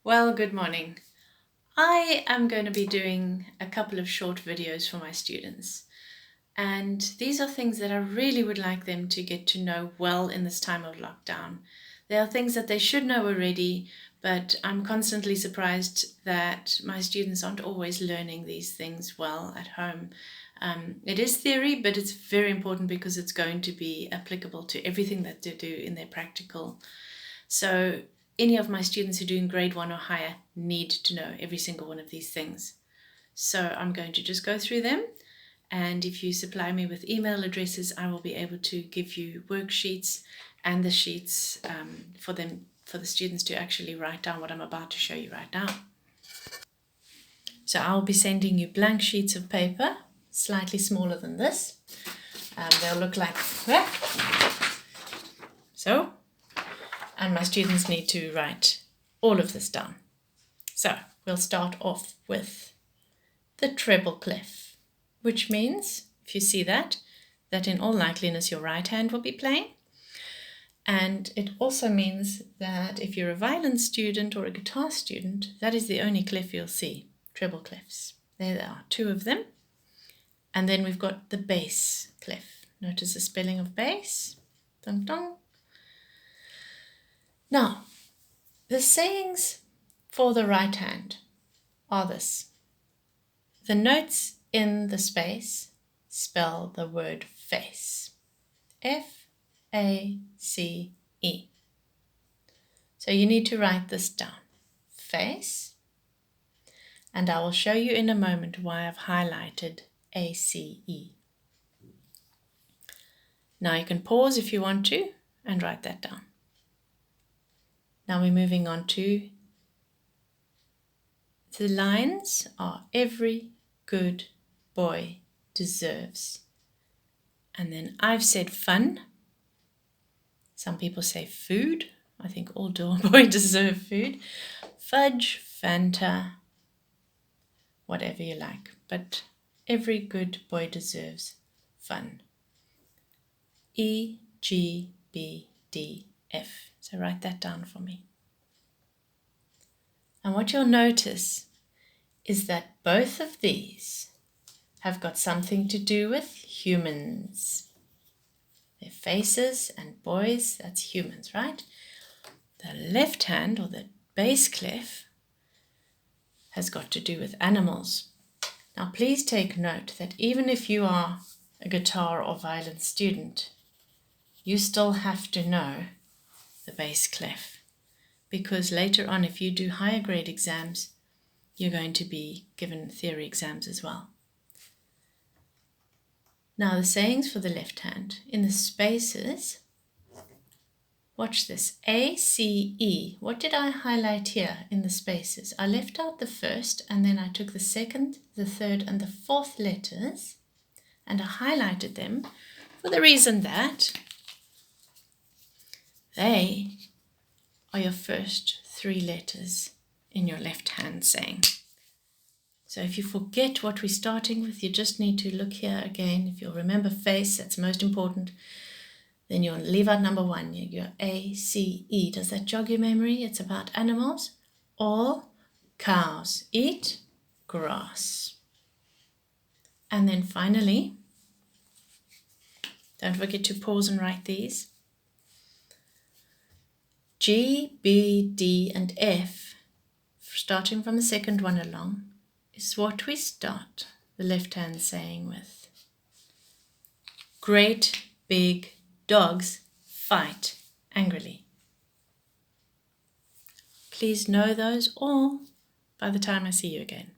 Well, good morning. I am going to be doing a couple of short videos for my students. And these are things that I really would like them to get to know well in this time of lockdown. They are things that they should know already, but I'm constantly surprised that my students aren't always learning these things well at home. It is theory, but it's very important because it's going to be applicable to everything that they do in their practical. So any of my students who are doing grade 1 or higher need to know every single one of these things. So I'm going to just go through them, and if you supply me with email addresses, I will be able to give you worksheets and the sheets for the students to actually write down what I'm about to show you right now. So I'll be sending you blank sheets of paper, slightly smaller than this. They'll look like that. So, and my students need to write all of this down. So we'll start off with the treble clef, which means, if you see that in all likeliness your right hand will be playing. And it also means that if you're a violin student or a guitar student, that is the only clef you'll see, treble clefs. There are two of them. And then we've got the bass clef. Notice the spelling of bass. Dun, dun. Now, the sayings for the right hand are this. The notes in the space spell the word face. F-A-C-E. So you need to write this down. Face. And I will show you in a moment why I've highlighted A-C-E. Now you can pause if you want to and write that down. Now we're moving on to the lines are every good boy deserves. And then I've said fun. Some people say food. I think all boys deserve food. Fudge, Fanta, whatever you like. But every good boy deserves fun. E-G-B-D-F. So write that down for me. And what you'll notice is that both of these have got something to do with humans. Their faces and boys, that's humans, right? The left hand, or the bass clef, has got to do with animals. Now please take note that even if you are a guitar or violin student, you still have to know the bass clef, because later on, if you do higher grade exams, you're going to be given theory exams as well. Now the sayings for the left hand, in the spaces, watch this, A, C, E. What did I highlight here in the spaces? I left out the first, and then I took the second, the third, and the fourth letters, and I highlighted them for the reason that they are your first three letters in your left hand saying. So if you forget what we're starting with, you just need to look here again. If you'll remember face, that's most important. Then you'll leave out number one, your A, C, E. Does that jog your memory? It's about animals. All cows eat grass. And then finally, don't forget to pause and write these. G, B, D, and F, starting from the second one along, is what we start the left hand saying with. Great big dogs fight angrily. Please know those all by the time I see you again.